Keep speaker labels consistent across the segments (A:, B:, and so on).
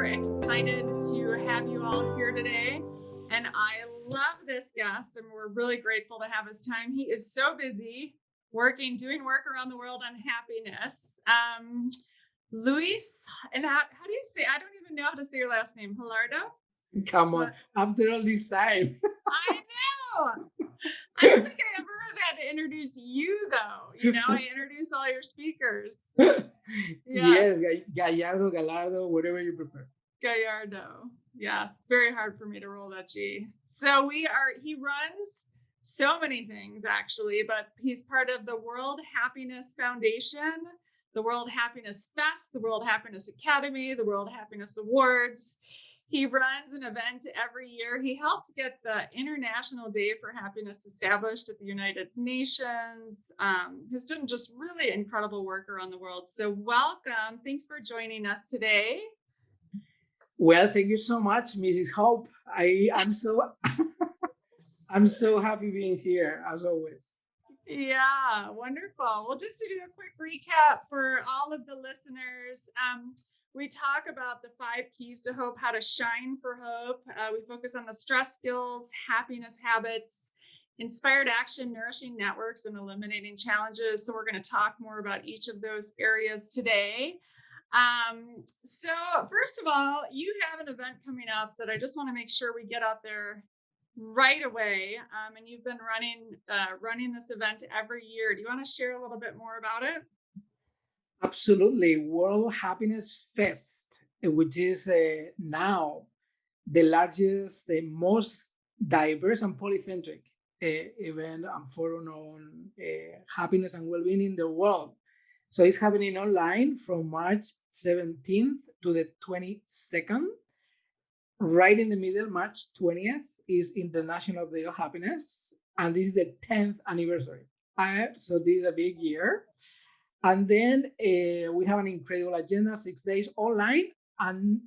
A: excited to have you all here today. And I love this guest, and we're really grateful to have his time. He is so busy doing work around the world on happiness. Luis, and how do you say? I don't even know how to say your last name. Hilardo?
B: Come on,
A: What?
B: after all this time.
A: I know. I don't think I ever have had to introduce you, though. I introduce all your speakers. Yes.
B: Yes, Gallardo, Gallardo, whatever you prefer.
A: Gallardo. Yes, it's very hard for me to roll that G. So he runs so many things actually, but he's part of the World Happiness Foundation, the World Happiness Fest, the World Happiness Academy, the World Happiness Awards. He runs an event every year. He helped get the International Day for Happiness established at the United Nations. He's done just really incredible work around the world. So welcome. Thanks for joining us today.
B: Well, thank you so much, Mrs. Hope. I'm so happy being here as always.
A: Yeah, wonderful. Well, just to do a quick recap for all of the listeners, we talk about the 5 keys to hope, how to shine for hope. We focus on the stress skills, happiness habits, inspired action, nourishing networks, and eliminating challenges. So we're going to talk more about each of those areas today. So first of all, you have an event coming up that I just want to make sure we get out there right away. And you've been running this event every year. Do you want to share a little bit more about it?
B: Absolutely. World Happiness Fest, which is now the largest, the most diverse and polycentric event and forum on happiness and well-being in the world. So it's happening online from March 17th to the 22nd. Right in the middle, March 20th, is International Day of Happiness. And this is the 10th anniversary. So this is a big year. And then we have an incredible agenda, 6 days online. And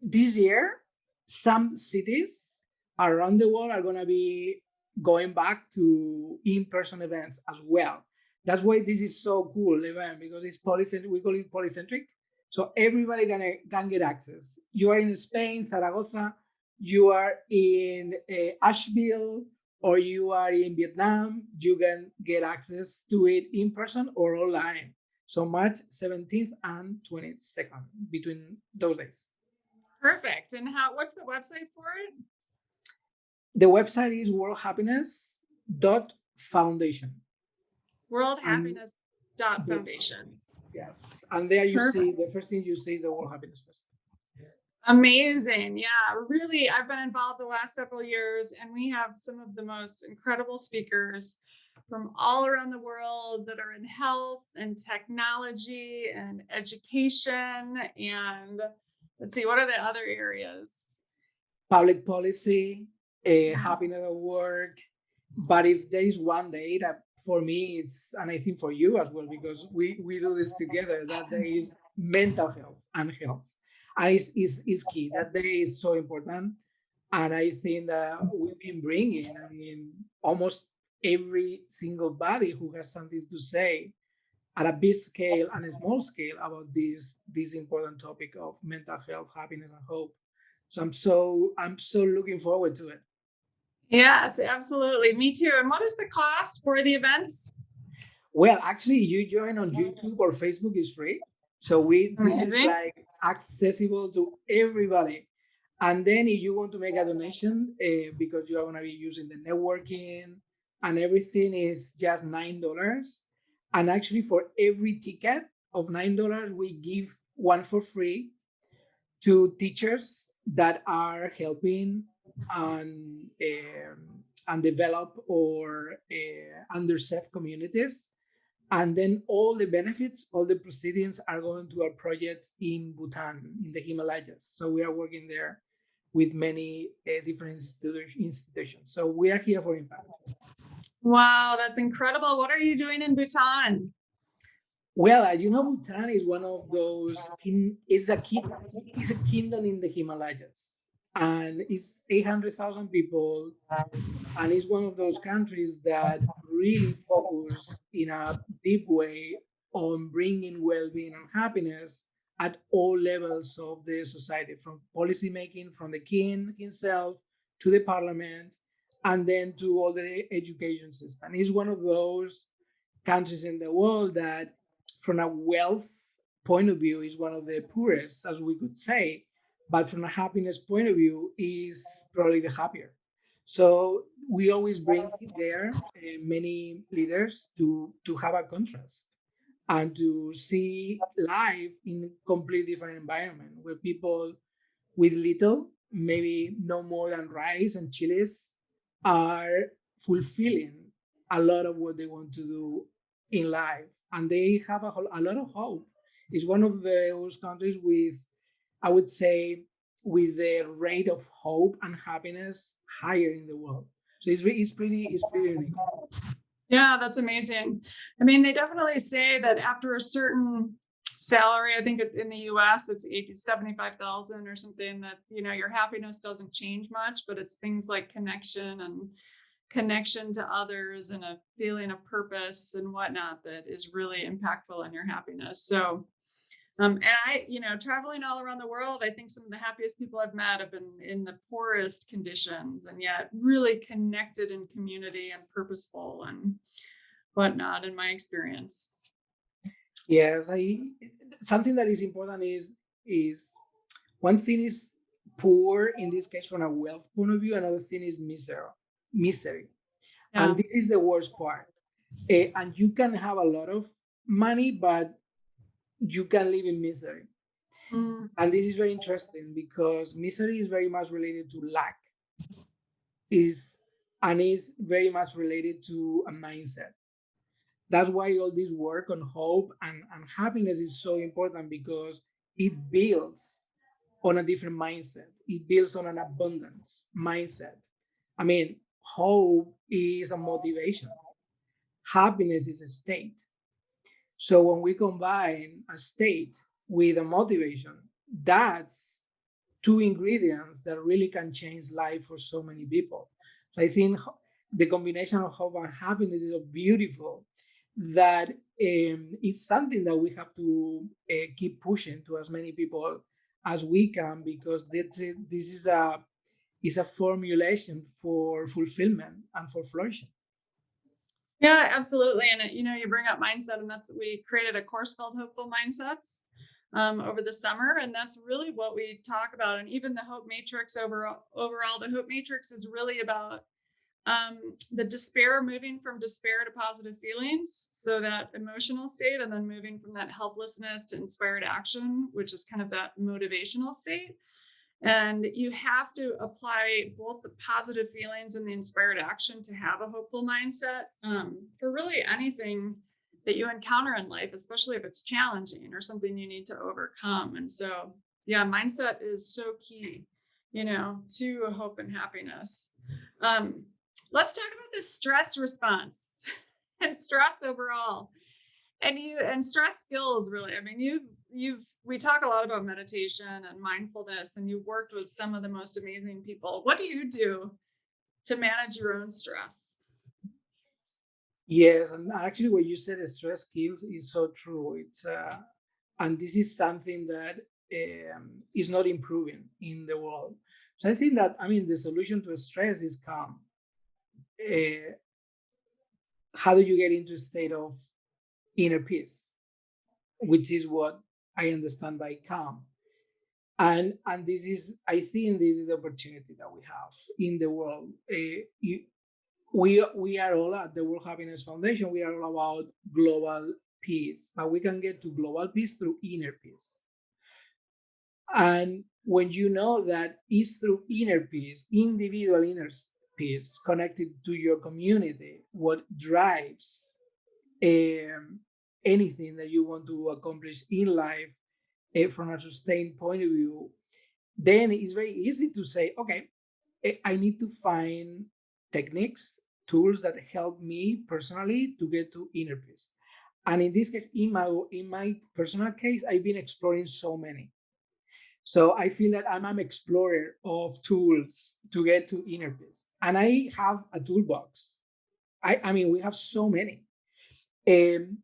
B: this year, some cities around the world are going to be going back to in-person events as well. That's why this is so cool event, because it's polycentric. We call it polycentric. So everybody can get access. You are in Spain, Zaragoza, you are in Asheville, or you are in Vietnam, you can get access to it in person or online. So March 17th and 22nd, between those days.
A: Perfect. And what's the website for it?
B: The website is worldhappiness.foundation.
A: Worldhappiness.foundation.
B: Yes. And there you see, the first thing you see is the World Happiness Fest.
A: Amazing. Yeah, really. I've been involved the last several years, and we have some of the most incredible speakers from all around the world that are in health and technology and education. And let's see, what are the other areas?
B: Public policy, happiness at work. But if there is one day that for me, and I think for you as well, because we do this together, that day is mental health and health. And it's key. That day is so important. And I think that we've been bringing, almost every single body who has something to say at a big scale and a small scale about this important topic of mental health, happiness, and hope. So I'm so looking forward to it.
A: Yes, absolutely. Me too. And what is the cost for the events?
B: Well, actually, you join on YouTube or Facebook is free. So this is like accessible to everybody. And then if you want to make a donation, because you are going to be using the networking and everything, is just $9. And actually, for every ticket of $9, we give one for free to teachers that are helping and develop or underserved communities. And then all the benefits, all the proceedings are going to our projects in Bhutan, in the Himalayas. So we are working there with many different institutions. So we are here for impact.
A: Wow, that's incredible. What are you doing in Bhutan?
B: Well, as you know, Bhutan is one of those, it's a kingdom in the Himalayas. And it's 800,000 people. And it's one of those countries that really focus in a deep way on bringing well-being and happiness at all levels of the society, from policy making, from the king himself to the parliament, and then to all the education system. It's one of those countries in the world that, from a wealth point of view, is one of the poorest, as we could say, but from a happiness point of view, is probably the happier. So we always bring there many leaders to have a contrast and to see life in a completely different environment where people with little, maybe no more than rice and chilies, are fulfilling a lot of what they want to do in life. And they have a lot of hope. It's one of those countries with, I would say, with the rate of hope and happiness higher in the world. So it's pretty unique.
A: Yeah, that's amazing. I mean, they definitely say that after a certain salary, I think in the US it's 75,000 or something, that your happiness doesn't change much, but it's things like connection and connection to others and a feeling of purpose and whatnot that is really impactful in your happiness. So and I, traveling all around the world, I think some of the happiest people I've met have been in the poorest conditions and yet really connected in community and purposeful and whatnot, in my experience.
B: Yes, something that is important is one thing is poor in this case from a wealth point of view. Another thing is misery,
A: Yeah.
B: and this is the worst part. And you can have a lot of money, but you can live in misery.
A: Mm.
B: And this is very interesting because misery is very much related to lack, is and is very much related to a mindset. That's why all this work on hope and happiness is so important, because it builds on a different mindset. It builds on an abundance mindset. I mean, hope is a motivation. Happiness is a state. So when we combine a state with a motivation, that's two ingredients that really can change life for so many people. So I think the combination of hope and happiness is so beautiful that it's something that we have to keep pushing to as many people as we can, because this is a formulation for fulfillment and for flourishing.
A: Yeah, absolutely. And you bring up mindset, and we created a course called Hopeful Mindsets over the summer, and that's really what we talk about. And even the Hope Matrix overall, the Hope Matrix is really about the despair, moving from despair to positive feelings, so that emotional state, and then moving from that helplessness to inspired action, which is kind of that motivational state. And you have to apply both the positive feelings and the inspired action to have a hopeful mindset for really anything that you encounter in life, especially if it's challenging or something you need to overcome. And so, yeah, mindset is so key, to hope and happiness. Let's talk about the stress response and stress overall. And stress skills, really. I mean, we talk a lot about meditation and mindfulness, and you've worked with some of the most amazing people. What do you do to manage your own stress?
B: Yes, and actually, what you said, stress kills, is so true. And this is something that is not improving in the world. So I think that, I mean, the solution to stress is calm. Uh, how do you get into a state of inner peace, which is what I understand by calm? And this is, I think, this is the opportunity that we have in the world. We are all at the World Happiness Foundation. We are all about global peace, but we can get to global peace through inner peace. And when you know that it's through inner peace, individual inner peace, connected to your community, what drives anything that you want to accomplish in life from a sustained point of view, then it's very easy to say, okay, I need to find techniques, tools that help me personally to get to inner peace. And in this case, in my personal case, I've been exploring so many. So I feel that I'm an explorer of tools to get to inner peace. And I have a toolbox. I mean, we have so many. And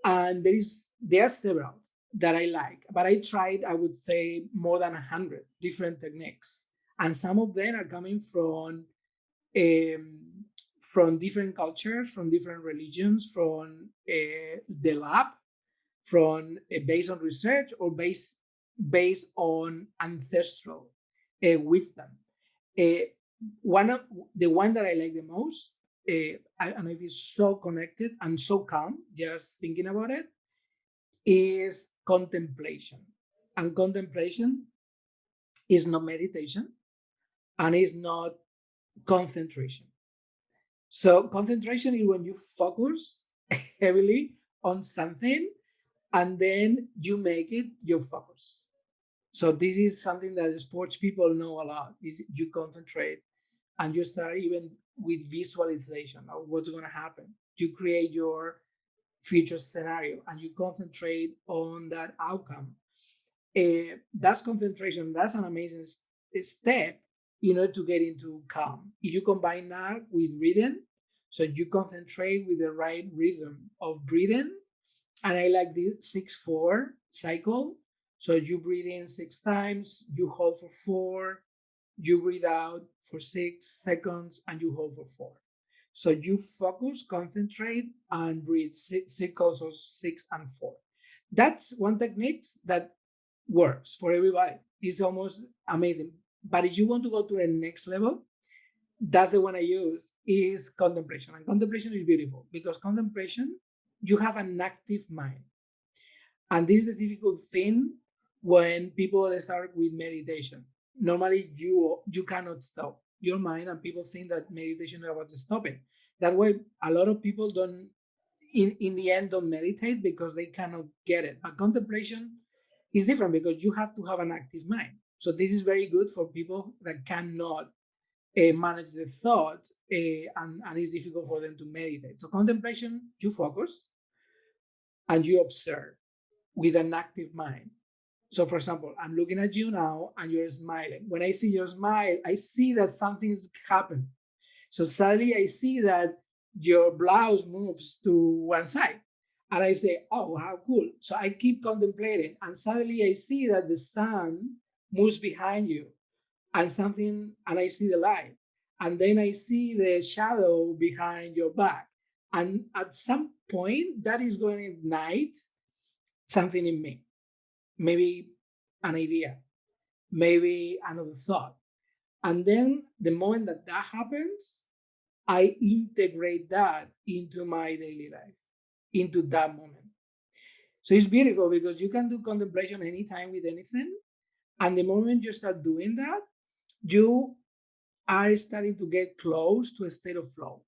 B: there are several. that I like, but I tried, I would say, more than 100 different techniques, and some of them are coming from different cultures, from different religions, from the lab, from based on research, or based on ancestral wisdom. Uh, one that I like the most, and I feel so connected and so calm just thinking about it, is contemplation. And contemplation is not meditation and is not concentration. So concentration is when you focus heavily on something and then you make it your focus. So this is something that sports people know a lot, is you concentrate and you start even with visualization of what's going to happen. You create your future scenario and you concentrate on that outcome. That's concentration. That's an amazing step in order to get into calm. If you combine that with rhythm, so you concentrate with the right rhythm of breathing, and I like the 6-4 cycle. So you breathe in 6 times, you hold for 4, you breathe out for 6 seconds, and you hold for 4. So you focus, concentrate, and breathe cycles of 6 and 4. That's one technique that works for everybody. It's almost amazing. But if you want to go to the next level, that's the one I use, is contemplation. And contemplation is beautiful because contemplation, you have an active mind. And this is the difficult thing when people start with meditation. Normally, you cannot stop your mind, and people think that meditation is about stopping. That way, a lot of people don't, in the end, don't meditate because they cannot get it. But contemplation is different because you have to have an active mind. So this is very good for people that cannot manage the thoughts, and it's difficult for them to meditate. So contemplation, you focus and you observe with an active mind. So for example, I'm looking at you now and you're smiling. When I see your smile, I see that something's happened. So suddenly I see that your blouse moves to one side. And I say, oh, how cool. So I keep contemplating. And suddenly I see that the sun moves behind you and I see the light. And then I see the shadow behind your back. And at some point, that is going to ignite something in me. Maybe an idea, maybe another thought. And then the moment that happens, I integrate that into my daily life, into that moment. So it's beautiful because you can do contemplation anytime with anything. And the moment you start doing that, you are starting to get close to a state of flow.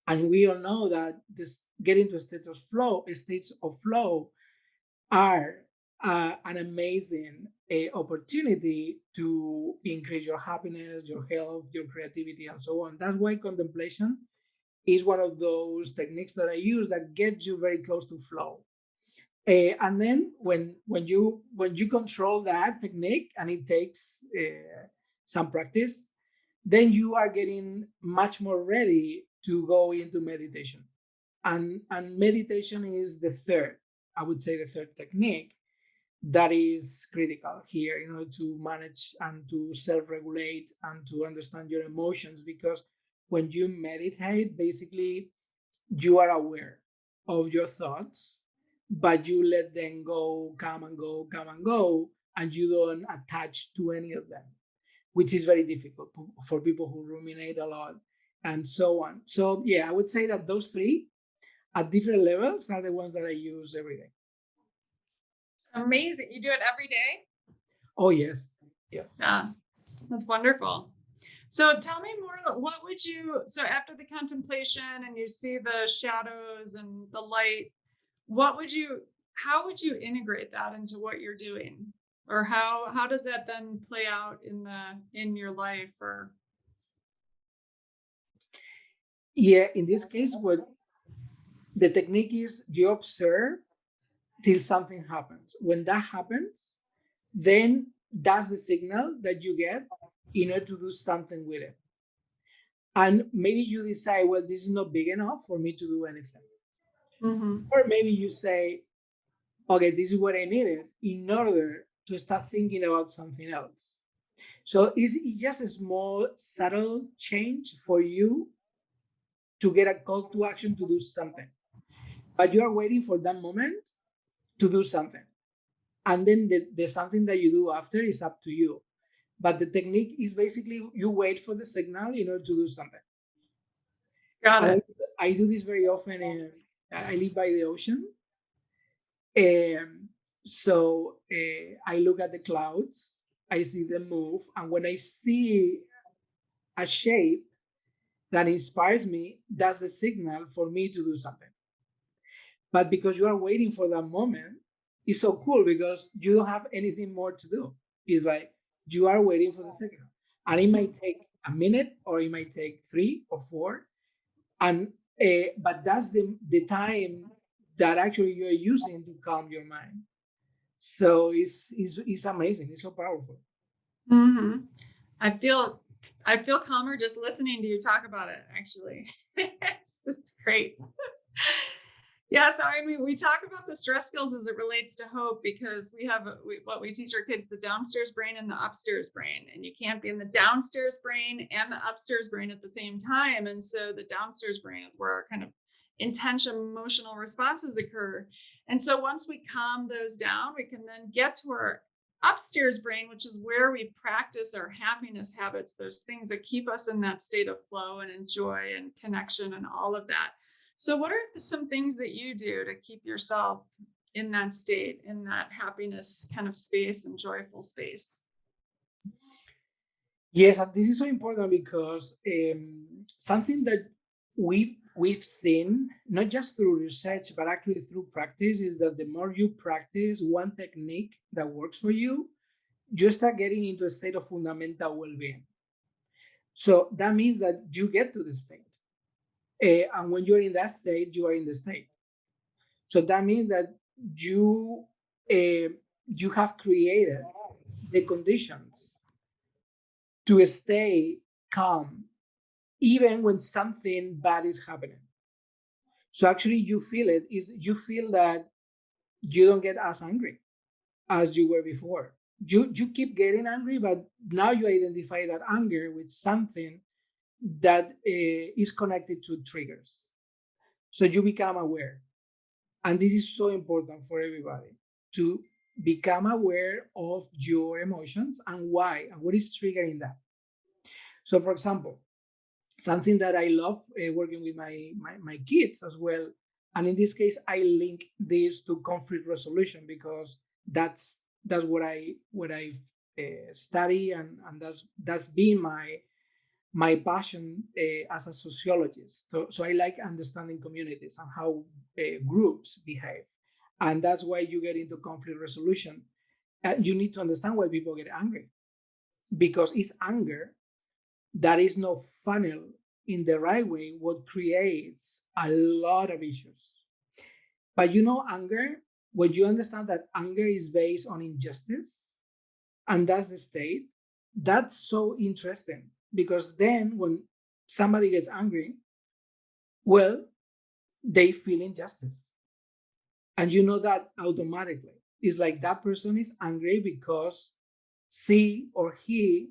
B: And we all know that this getting to a states of flow are an amazing opportunity to increase your happiness, your health, your creativity, and so on. That's why contemplation is one of those techniques that I use that gets you very close to flow. And then when you control that technique, and it takes some practice, then you are getting much more ready to go into meditation. And meditation is I would say the third technique that is critical here in order to manage and to self-regulate and to understand your emotions. Because when you meditate, basically you are aware of your thoughts, but you let them go, come and go, and you don't attach to any of them, which is very difficult for people who ruminate a lot and so on. So yeah, I would say that those three at different levels are the ones that I use every day.
A: Amazing. You do it every day?
B: Oh, yes. Yes.
A: Yeah, that's wonderful. So tell me more, so after the contemplation and you see the shadows and the light, how would you integrate that into what you're doing? Or how does that then play out in your life? Or
B: yeah, in this case, what the technique is, you observe till something happens. When that happens, then that's the signal that you get in order to do something with it. And maybe you decide, well, this is not big enough for me to do anything.
A: mm-hmm.
B: Or maybe you say, okay, this is what I needed in order to start thinking about something else. So it's just a small, subtle change for you to get a call to action to do something. But you are waiting for that moment to do something. And then the something that you do after is up to you. But the technique is basically you wait for the signal in order to do something.
A: Got
B: And
A: it.
B: I do this very often. I live by the ocean. So I look at the clouds, I see them move. And when I see a shape that inspires me, that's the signal for me to do something. But because you are waiting for that moment, it's so cool because you don't have anything more to do. It's like you are waiting for the signal. And it might take a minute or it might take 3 or 4. And but that's the time that actually you're using to calm your mind. So it's amazing. It's so powerful.
A: Mm-hmm. I feel calmer just listening to you talk about it, actually. It's great. Yeah, so I mean, we talk about the stress skills as it relates to hope because we have what we teach our kids: the downstairs brain and the upstairs brain, and you can't be in the downstairs brain and the upstairs brain at the same time. And so the downstairs brain is where our kind of intense emotional responses occur. And so once we calm those down, we can then get to our upstairs brain, which is where we practice our happiness habits. There's things that keep us in that state of flow and joy and connection and all of that. So, what are some things that you do to keep yourself in that state, in that happiness kind of space and joyful space?
B: Yes, and this is so important because something that we've seen not just through research but actually through practice is that the more you practice one technique that works for you, you start getting into a state of fundamental well-being. So that means that you get to the state, and when you're in that state, you are in the state. So that means that you you have created the conditions to stay calm even when something bad is happening. So actually you feel it is you feel that you don't get as angry as you were before. You keep getting angry, but now you identify that anger with something that is connected to triggers. So you become aware. And this is so important for everybody to become aware of your emotions and why and what is triggering that. So for example, something that I love working with my kids as well. And in this case, I link this to conflict resolution because that's what I study, and that's been my passion as a sociologist. So I like understanding communities and how groups behave, and that's why you get into conflict resolution. You need to understand why people get angry, because it's anger that is not funnel in the right way, what creates a lot of issues. But anger, when you understand that anger is based on injustice, and that's the state, that's so interesting because then when somebody gets angry, well, they feel injustice. And you know that automatically. It's like that person is angry because she or he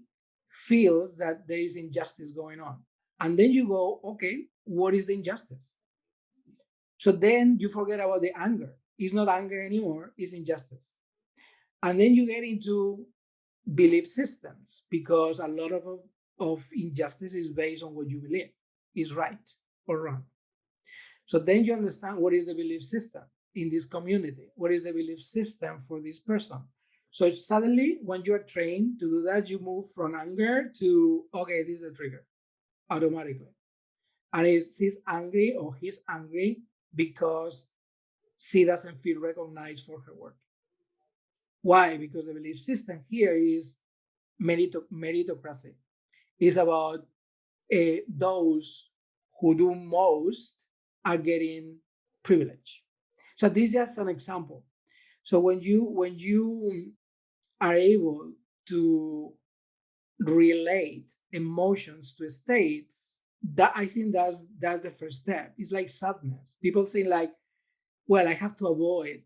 B: feels that there is injustice going on. And then you go, okay, what is the injustice? So then you forget about the anger. It's not anger anymore, it's injustice. And then you get into belief systems because a lot of injustice is based on what you believe is right or wrong. So then you understand what is the belief system in this community, what is the belief system for this person. So suddenly, when you are trained to do that, you move from anger to, okay, this is a trigger automatically. And she's angry or he's angry because she doesn't feel recognized for her work. Why? Because the belief system here is meritocracy. It's about those who do most are getting privilege. So this is just an example. So when you are able to relate emotions to states, that I think that's the first step. It's like sadness. People think like, well, I have to avoid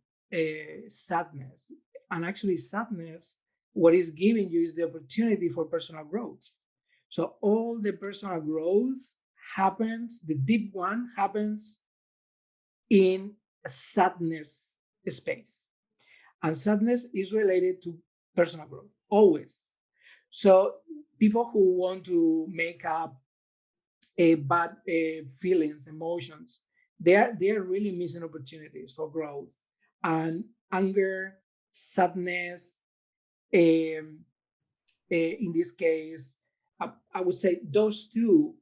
B: sadness. And actually, sadness, what is giving you is the opportunity for personal growth. So all the personal growth happens, the deep one happens in a sadness space. And sadness is related to personal growth, always. So people who want to make up bad feelings, emotions, they are really missing opportunities for growth. And anger, sadness, um, in this case, I would say those two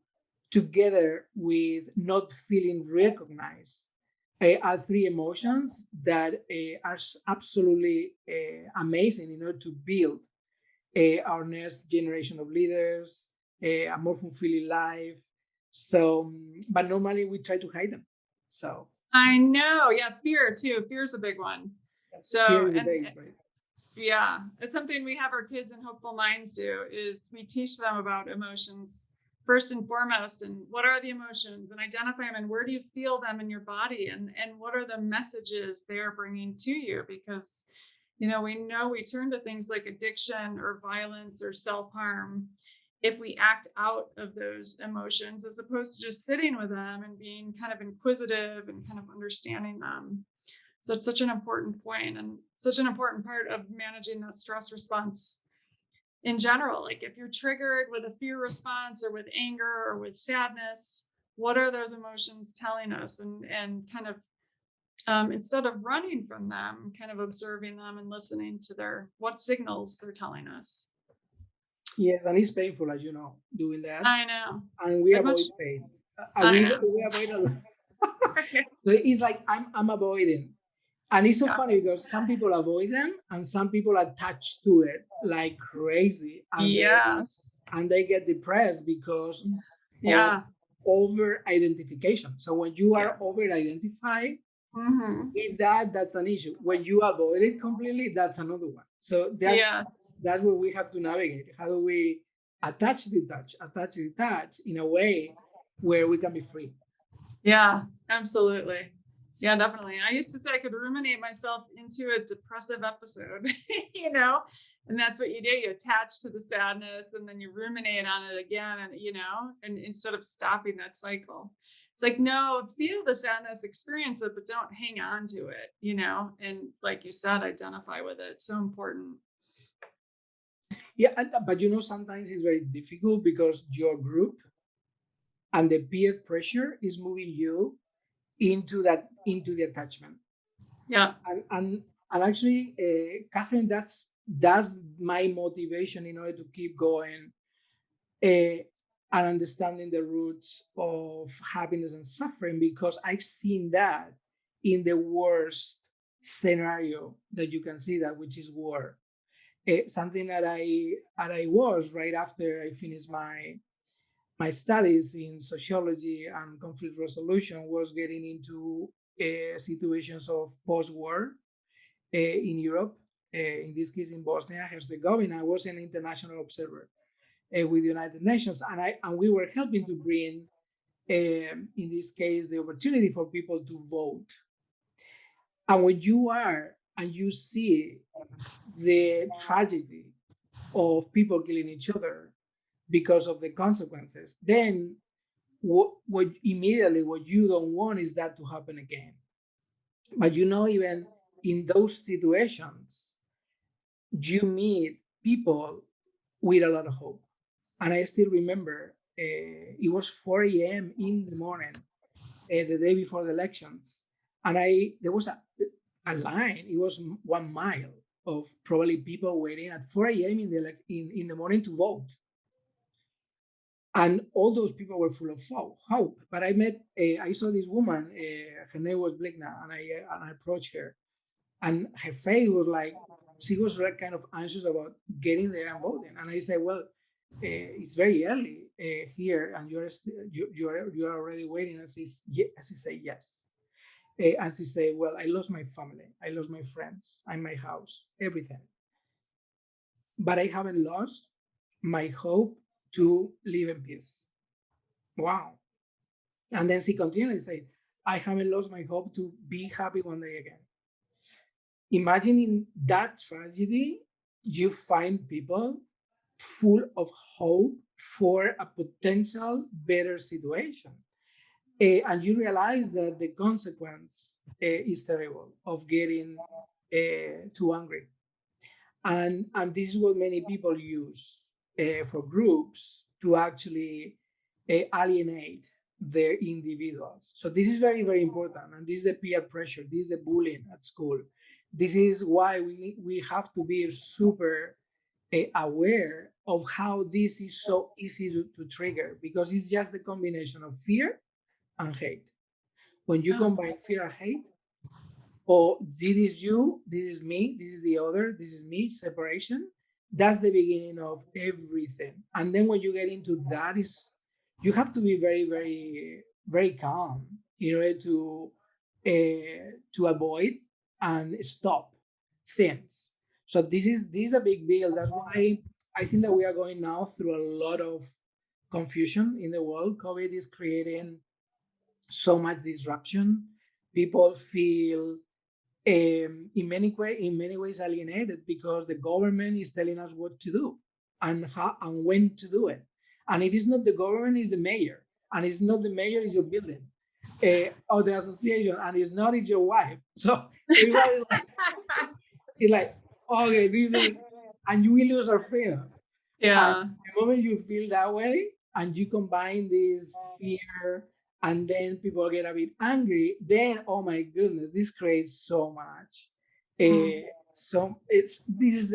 B: together with not feeling recognized are three emotions that are absolutely amazing in order to build our next generation of leaders, a more fulfilling life. So, but normally we try to hide them. So
A: I know. Yeah, fear too. Fear is a big one.
B: fear
A: So,
B: is the base, right?
A: yeah, it's something we have our kids in Hopeful Minds do is we teach them about emotions first and foremost, and what are the emotions, and identify them, and where do you feel them in your body, and what are the messages they are bringing to you, because we know we turn to things like addiction or violence or self-harm if we act out of those emotions as opposed to just sitting with them and being kind of inquisitive and kind of understanding them. So it's such an important point and such an important part of managing that stress response in general. Like if you're triggered with a fear response or with anger or with sadness, what are those emotions telling us? And kind of instead of running from them, kind of observing them and listening to what signals they're telling us.
B: Yes, and it's painful, as you know, doing that,
A: I know.
B: and we
A: But much,
B: avoid pain.
A: I
B: We
A: know.
B: we avoid a lot. So it's like I'm avoiding. And it's so
A: Yeah.
B: funny because some people avoid them and some people attach to it like crazy,
A: Yes.
B: and they get depressed because of
A: Yeah.
B: over identification. So when you
A: Yeah.
B: are over identified
A: Mm-hmm.
B: with that, that's an issue. When you avoid it completely, that's another one. So
A: Yes.
B: that's what we have to navigate. How do we attach the touch in a way where we can be free?
A: Yeah, absolutely. Yeah, definitely. I used to say I could ruminate myself into a depressive episode, and that's what you do. You attach to the sadness and then you ruminate on it again, and instead of stopping that cycle. It's like, no, feel the sadness, experience it, but don't hang on to it, and like you said, identify with it. So important.
B: Yeah, but sometimes it's very difficult because your group and the peer pressure is moving you into the attachment.
A: Yeah.
B: And actually, Catherine, that's my motivation in order to keep going, uh, and understanding the roots of happiness and suffering, because I've seen that in the worst scenario that you can see, that which is war. Something that I was right after I finished my studies in sociology and conflict resolution was getting into situations of post-war in Europe, in this case in Bosnia and Herzegovina. I was an international observer with the United Nations, and we were helping to bring, in this case, the opportunity for people to vote. And when you are and you see the tragedy of people killing each other because of the consequences, then what immediately what you don't want is that to happen again. But even in those situations, you meet people with a lot of hope. And I still remember it was 4 a.m. in the morning, the day before the elections, and there was a line. It was 1 mile of probably people waiting at 4 a.m. in the morning to vote. And all those people were full of hope. But I saw this woman, her name was Bligna, and I approached her, and her face was like, she was like kind of anxious about getting there and voting. And I said, well, it's very early here, and you're already waiting. And she said yes. And she said, well, I lost my family, I lost my friends, and my house, everything. But I haven't lost my hope to live in peace. Wow. And then she continued and said, I haven't lost my hope to be happy one day again. imagine in that tragedy, you find people full of hope for a potential better situation. And you realize that the consequence is terrible of getting too angry. And this is what many people use for groups to actually alienate their individuals. So this is very, very important. And this is the peer pressure, this is the bullying at school. This is why we have to be super aware of how this is so easy to trigger, because it's just the combination of fear and hate. When you combine fear and hate, or this is you, this is me, this is the other, this is me, separation, that's the beginning of everything. And then when you get into that, is you have to be very, very, very calm in order to avoid and stop things. So this is a big deal. That's why I think that we are going now through a lot of confusion in the world. COVID is creating so much disruption. People feel in many ways alienated because the government is telling us what to do and how and when to do it. And if it's not the government, it's the mayor. And it's not the mayor, it's your building or the association. And it's not, it's your wife. So everybody is like, okay, this is, and you will lose our freedom.
A: Yeah.
B: And the moment you feel that way and you combine this fear and then people get a bit angry, then oh my goodness, this creates so much. So this is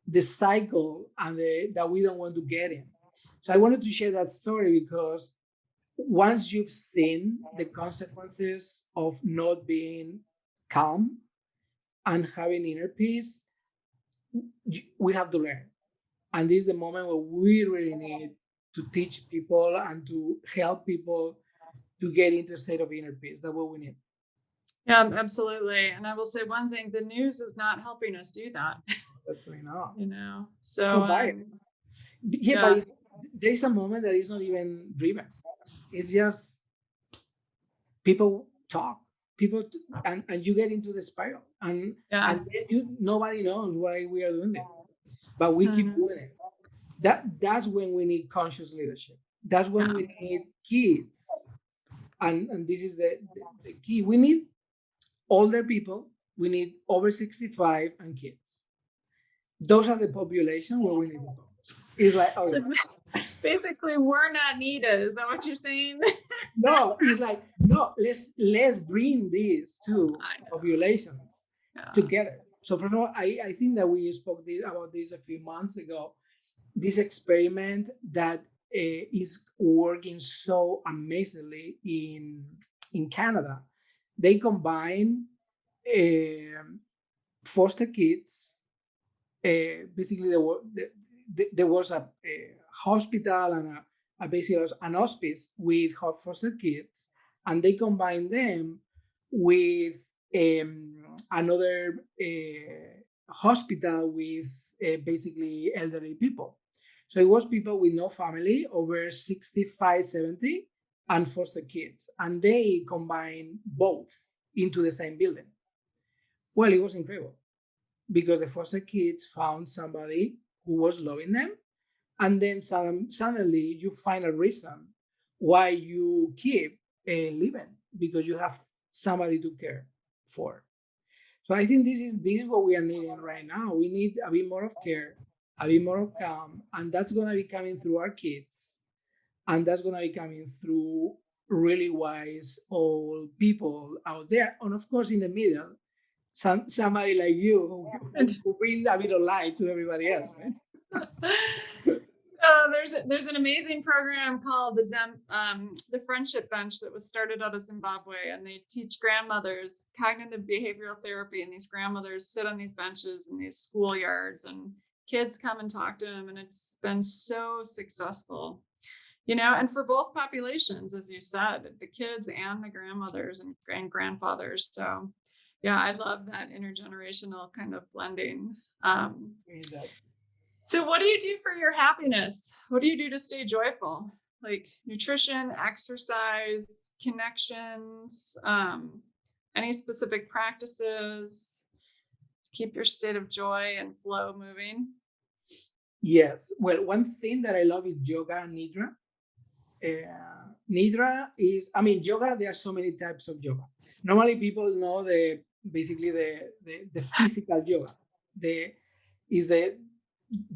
B: the cycle and that we don't want to get in. So I wanted to share that story because once you've seen the consequences of not being calm and having inner peace, we have to learn. And this is the moment where we really need to teach people and to help people to get into a state of inner peace. That's what we need.
A: Yeah, absolutely. And I will say one thing, the news is not helping us do that.
B: Definitely not.
A: So
B: but there is a moment that is not even driven. It's just people talk, and you get into the spiral, and then nobody knows why we are doing this, but we keep doing it. That's when we need conscious leadership. That's when we need kids, and this is the key. We need older people. We need over 65 and kids. Those are the population where we need to go. It's like, okay.
A: So basically, we're not needed. Is that what you're saying?
B: No, it's like, no, let's bring these two populations together. So for now, I think that we spoke about this a few months ago. This experiment that is working so amazingly in Canada. They combine foster kids. Basically, there was a hospital and basically an hospice with foster kids, and they combined them with another hospital with basically elderly people. So it was people with no family, over 65, 70, and foster kids. And they combined both into the same building. Well, it was incredible because the foster kids found somebody who was loving them. And then suddenly you find a reason why you keep living, because you have somebody to care for. So I think this is what we are needing right now. We need a bit more of care, a bit more of calm, and that's going to be coming through our kids, and that's going to be coming through really wise old people out there, and of course in the middle, somebody like you who brings a bit of light to everybody else, right?
A: There's an amazing program called the Friendship Bench that was started out of Zimbabwe, and they teach grandmothers cognitive behavioral therapy, and these grandmothers sit on these benches in these schoolyards, and kids come and talk to them, and it's been so successful, and for both populations, as you said, the kids and the grandmothers and grandfathers. So yeah, I love that intergenerational kind of blending. So what do you do for your happiness? What do you do to stay joyful? Like nutrition, exercise, connections, any specific practices? keep your state of joy and flow moving.
B: Yes. Well, one thing that I love is yoga and nidra. Nidra is, I mean, yoga, there are so many types of yoga. Normally people know basically the physical yoga, the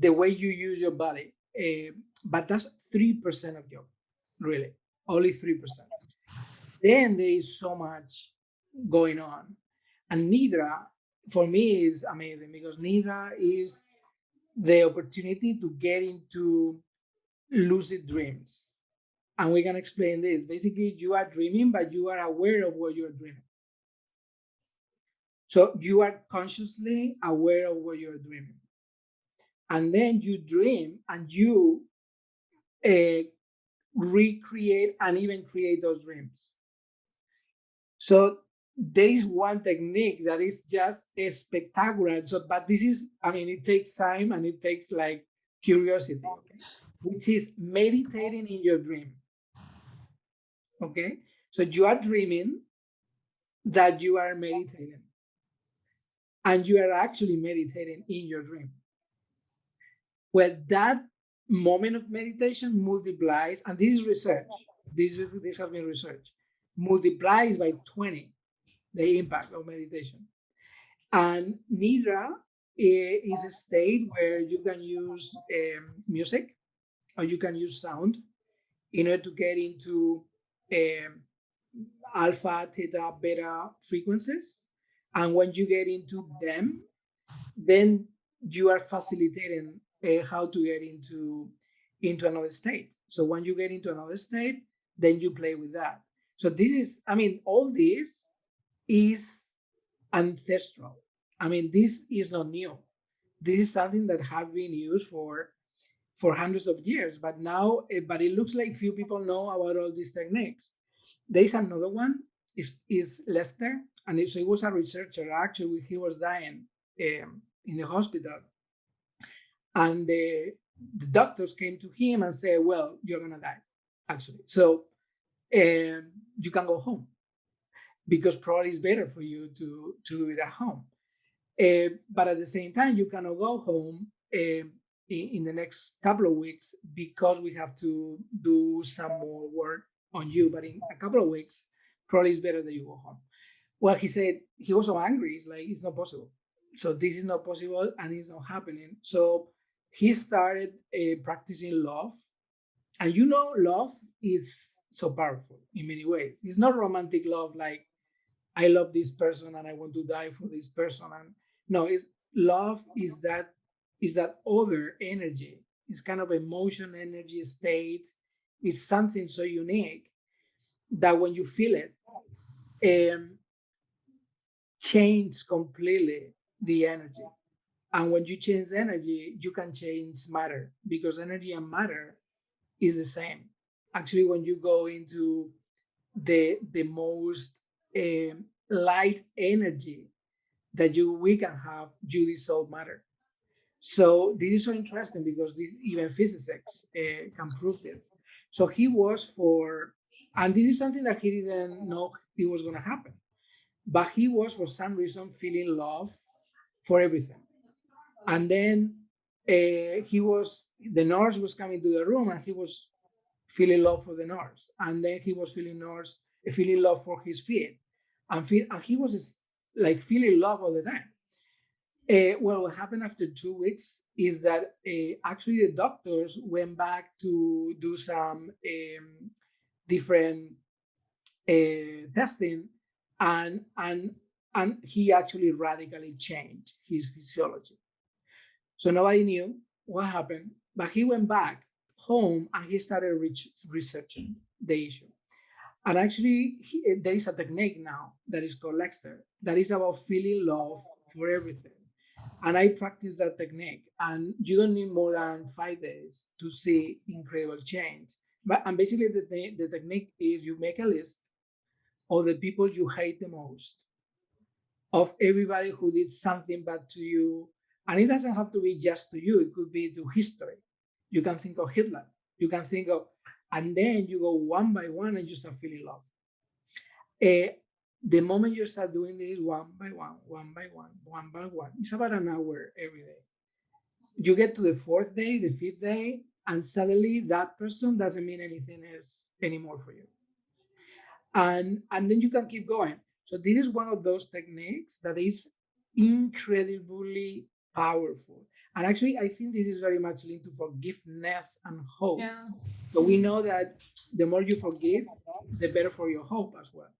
B: way you use your body. But that's 3% of yoga, really, only 3%. Then there is so much going on. And Nidra, for me, is amazing because Nidra is the opportunity to get into lucid dreams. And we can explain this. Basically, you are dreaming, but you are aware of what you are dreaming. So you are consciously aware of what you're dreaming. And then you dream and you recreate and even create those dreams. So there is one technique that is just spectacular. So, but this is, I mean, it takes time and it takes like curiosity, okay? Which is meditating in your dream. Okay, so you are dreaming that you are meditating, and you are actually meditating in your dream. Well, that moment of meditation multiplies, and this is research. This has been researched. Multiplies by 20 the impact of meditation. And Nidra is a state where you can use music or you can use sound in order to get into alpha, theta, beta frequencies. And when you get into them, then you are facilitating how to get into another state. So when you get into another state, then you play with that. So this is, I mean, all this is ancestral. I mean, this is not new. This is something that have been used for hundreds of years, but now, but it looks like few people know about all these techniques. There is another one, is Lester, and so he was a researcher. Actually, he was dying in the hospital, and the doctors came to him and said, "Well, you're gonna die, actually. So you can go home because probably it's better for you to do it at home. But at the same time, you cannot go home in the next couple of weeks because we have to do some more work on you. But in a couple of weeks, probably it's better that you go home." Well, he said he was so angry. It's like, it's not possible. So this is not possible and it's not happening. So he started practicing love. And you know, love is so powerful in many ways. It's not romantic love like, I love this person and I want to die for this person. And no, it's love is that other energy. It's kind of emotion, energy, state. It's something so unique that when you feel it, change completely the energy. And when you change energy, you can change matter, because energy and matter is the same. Actually, when you go into the most light energy that we can have, you dissolve matter. So this is so interesting because this, even physicists can prove this. So he was and this is something that he didn't know it was going to happen, but he was for some reason feeling love for everything. And then the nurse was coming to the room and he was feeling love for the nurse. And then he was feeling love for his feet. And he was just like feeling love all the time. Well, what happened after 2 weeks is that actually the doctors went back to do some different testing, and he actually radically changed his physiology. So nobody knew what happened, but he went back home and he started researching the issue. And actually, there is a technique now that is called Lexter, that is about feeling love for everything. And I practice that technique, and you don't need more than 5 days to see incredible change. And basically, the technique is you make a list of the people you hate the most, of everybody who did something bad to you. And it doesn't have to be just to you, it could be to history. You can think of Hitler, you can think of, and then you go one by one and you start feeling love. the moment you start doing this one by one, it's about an hour every day. You get to the fourth day, the fifth day, and suddenly that person doesn't mean anything else anymore for you. And then you can keep going. So this is one of those techniques that is incredibly powerful. And actually, I think this is very much linked to forgiveness and hope.
A: Yeah.
B: So we know that the more you forgive, the better for your hope as well.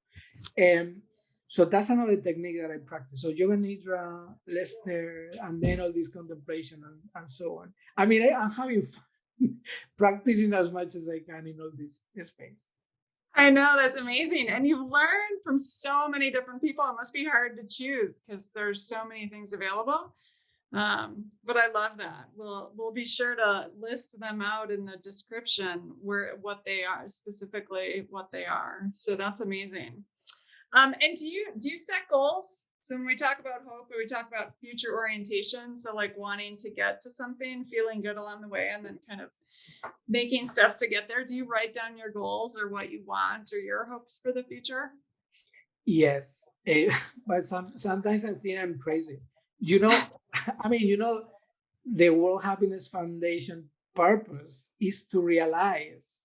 B: So that's another technique that I practice. So yoga nidra, Lester, and then all this contemplation and so on. I mean, I'm having fun practicing as much as I can in all this space.
A: I know, that's amazing. And you've learned from so many different people. It must be hard to choose because there's so many things available. But I love that. We'll be sure to list them out in the description what they are, specifically what they are. So that's amazing. And do you set goals? So when we talk about hope, we talk about future orientation. So like wanting to get to something, feeling good along the way, and then kind of making steps to get there. Do you write down your goals or what you want or your hopes for the future?
B: Yes, but sometimes I think I'm crazy. I mean, the World Happiness Foundation purpose is to realize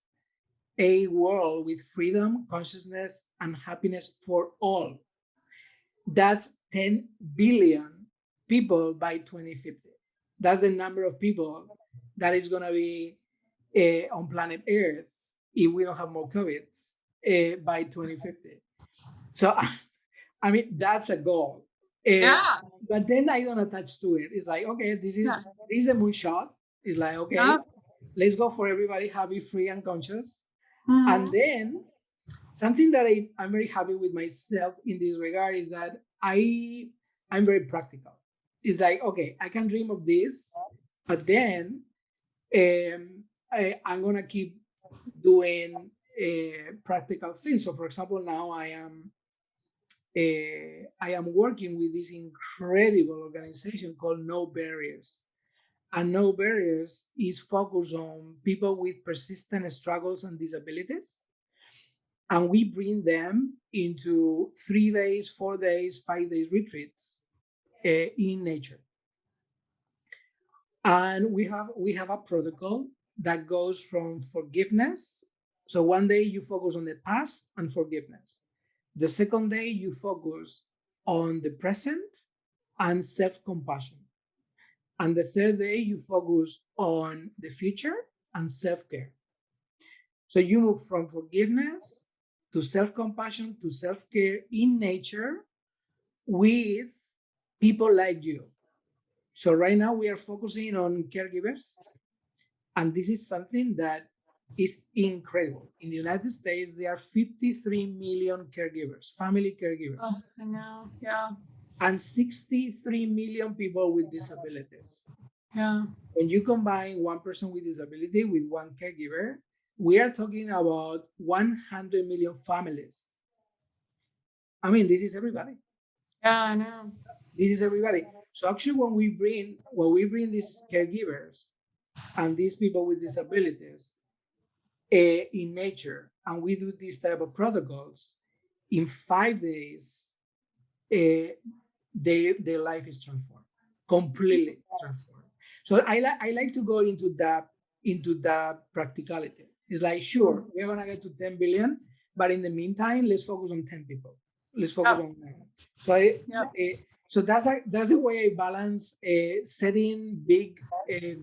B: a world with freedom, consciousness, and happiness for all. That's 10 billion people by 2050. That's the number of people that is going to be on planet Earth if we don't have more COVIDs by 2050. So, I mean, that's a goal.
A: Yeah.
B: But then I don't attach to it. It's like, okay, this is a moonshot. It's like, okay, let's go for everybody happy, free, and conscious. Mm-hmm. And then something that I'm very happy with myself in this regard is that I'm very practical. It's like, okay, I can dream of this, but then I'm gonna keep doing practical things. So, for example, now I am working with this incredible organization called No Barriers. And No Barriers is focused on people with persistent struggles and disabilities. And we bring them into 3 days, 4 days, 5 days retreats in nature. And we have a protocol that goes from forgiveness. So one day you focus on the past and forgiveness. The second day you focus on the present and self-compassion. And the third day you focus on the future and self-care. So you move from forgiveness to self-compassion to self-care in nature with people like you. So right now we are focusing on caregivers. And this is something that is incredible. In the United States, there are 53 million caregivers, family caregivers.
A: Oh, I know, yeah.
B: And 63 million people with disabilities.
A: Yeah.
B: When you combine one person with disability with one caregiver, we are talking about 100 million families. I mean, this is everybody.
A: Yeah, I know.
B: This is everybody. So actually, when we bring these caregivers and these people with disabilities in nature, and we do this type of protocols, in 5 days, their life is transformed, completely transformed. So I like to go into that practicality. It's like, sure, we're gonna get to 10 billion, but in the meantime, let's focus on 10 people. Let's focus on that. So that's the way I balance setting big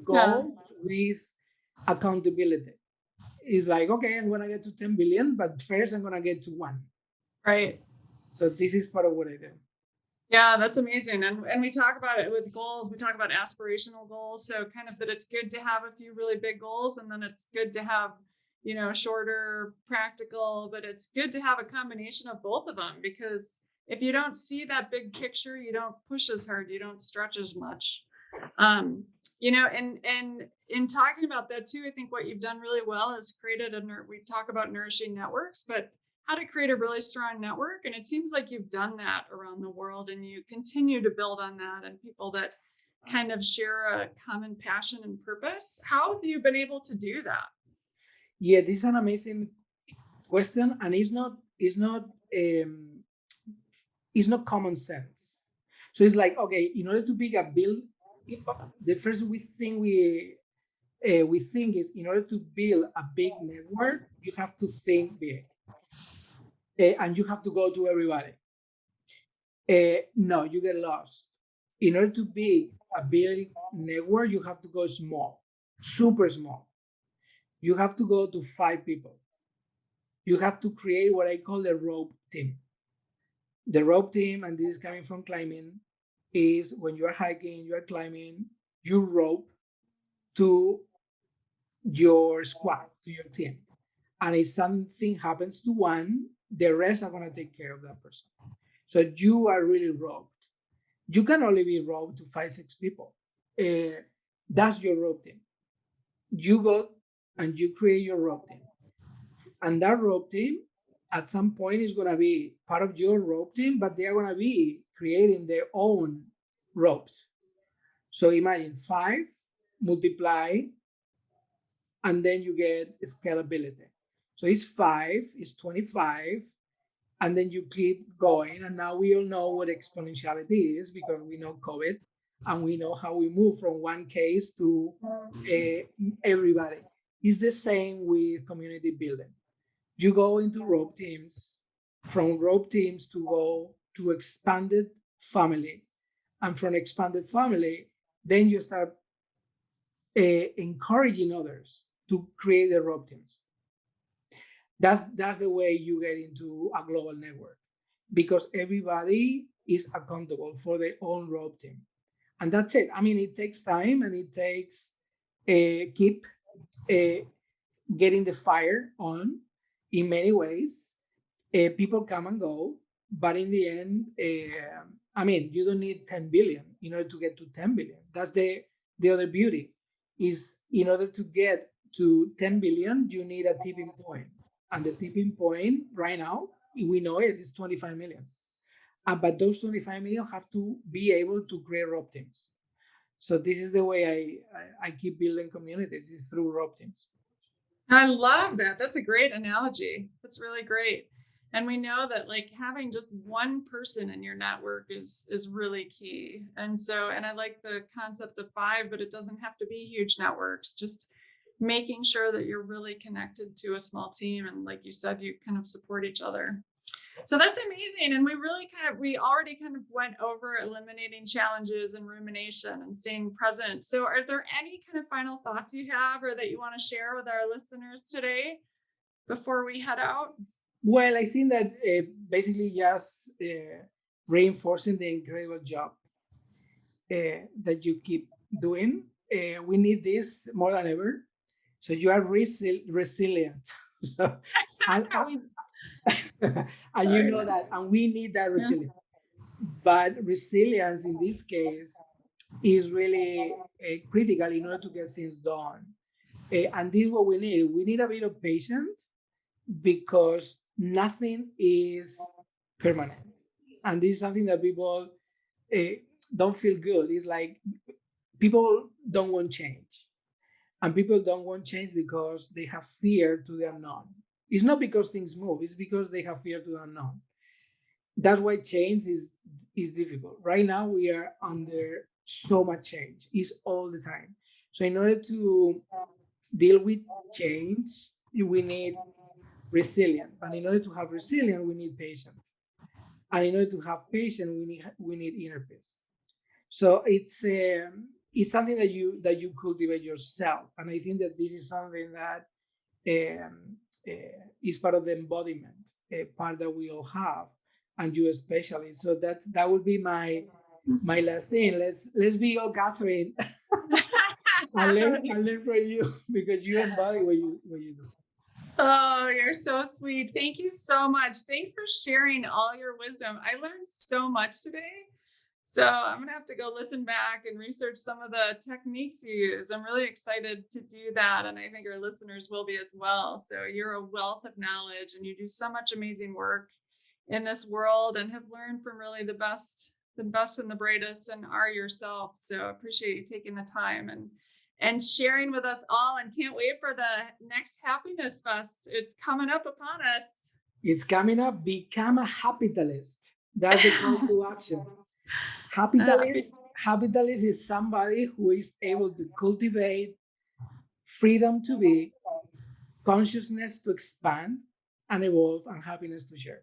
B: goals with accountability. It's like, okay, I'm gonna get to 10 billion, but first I'm gonna get to 1.
A: Right.
B: So this is part of what I do.
A: Yeah, that's amazing. And we talk about it with goals. We talk about aspirational goals. So kind of that it's good to have a few really big goals, and then it's good to have, shorter, practical, but it's good to have a combination of both of them, because if you don't see that big picture, you don't push as hard, you don't stretch as much. And in talking about that too, I think what you've done really well is created we talk about nourishing networks, but how to create a really strong network. And it seems like you've done that around the world, and you continue to build on that, and people that kind of share a common passion and purpose. How have you been able to do that?
B: Yeah, this is an amazing question, and it's not it's not common sense. So it's like, okay, in order to pick a build, the first thing we think is, in order to build a big network, you have to think big, and you have to go to everybody. No, you get lost. In order to be a big network, you have to go small, super small. You have to go to 5 people. You have to create what I call the rope team. The rope team, and this is coming from climbing, is when you are hiking, you are climbing, you rope to your squad, to your team. And if something happens to one, the rest are going to take care of that person. So you are really roped. You can only be roped to 5, 6 people. That's your rope team. You go and you create your rope team. And that rope team at some point is going to be part of your rope team, but they are going to be creating their own ropes. So imagine 5 multiply, and then you get scalability. So it's 5, it's 25, and then you keep going. And now we all know what exponentiality is, because we know COVID, and we know how we move from one case to everybody. It's the same with community building. You go into rope teams, from rope teams to go to expanded family, and from expanded family, then you start encouraging others to create the rope teams. That's the way you get into a global network, because everybody is accountable for their own rope team, and that's it. I mean, it takes time, and it takes keep getting the fire on in many ways. People come and go, but in the end, I mean, you don't need 10 billion in order to get to 10 billion. That's the other beauty, is in order to get to 10 billion, you need a tipping point. And the tipping point right now, we know it is 25 million. But those 25 million have to be able to create rope teams. So this is the way I keep building communities, is through rope teams.
A: I love that. That's a great analogy. That's really great. And we know that like having just one person in your network is really key. And I like the concept of 5, but it doesn't have to be huge networks. Just making sure that you're really connected to a small team. And like you said, you kind of support each other. So that's amazing. And we already kind of went over eliminating challenges and rumination and staying present. So are there any kind of final thoughts you have, or that you want to share with our listeners today before we head out?
B: Well, I think that basically just reinforcing the incredible job that you keep doing. We need this more than ever. So you are resilient. and you know that, and we need that resilience. Yeah. But resilience in this case is really critical in order to get things done. And this is what we need. We need a bit of patience, because nothing is permanent. And this is something that people don't feel good. It's like people don't want change. And people don't want change because they have fear to the unknown. It's not because things move, it's because they have fear to the unknown. That's why change is difficult. Right now, we are under so much change. It's all the time. So in order to deal with change, we need resilience. And in order to have resilience, we need patience. And in order to have patience, we need inner peace. So it's something that you cultivate yourself. And I think that this is something that is part of the embodiment, part that we all have, and you especially. So that would be my last thing. Let's be all Catherine. I learn from you, because you embody what you do.
A: Oh, you're so sweet. Thank you so much. Thanks for sharing all your wisdom. I learned so much today. So I'm going to have to go listen back and research some of the techniques you use. I'm really excited to do that. And I think our listeners will be as well. So you're a wealth of knowledge, and you do so much amazing work in this world, and have learned from really the best and the brightest, and are yourself. So I appreciate you taking the time and sharing with us all, and can't wait for the next Happiness Fest. It's coming up upon us.
B: It's coming up. Become a Hapitalist. That's the call to action. Capitalist is somebody who is able to cultivate freedom to be, consciousness to expand and evolve, and happiness to share.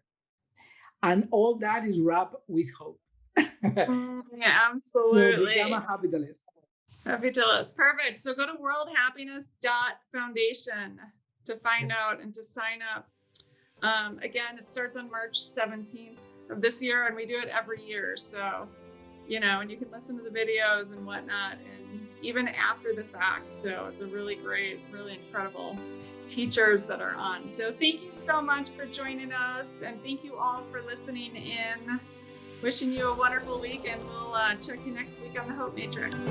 B: And all that is wrapped with hope.
A: Yeah, absolutely.
B: So become a capitalist.
A: Capitalist. Perfect. So go to worldhappiness.foundation to find out and to sign up. Again, it starts on March 17th of this year, and we do it every year. So, and you can listen to the videos and whatnot, and even after the fact. So it's a really great, really incredible teachers that are on. So thank you so much for joining us, and thank you all for listening in. Wishing you a wonderful week, and we'll check you next week on the Hope Matrix.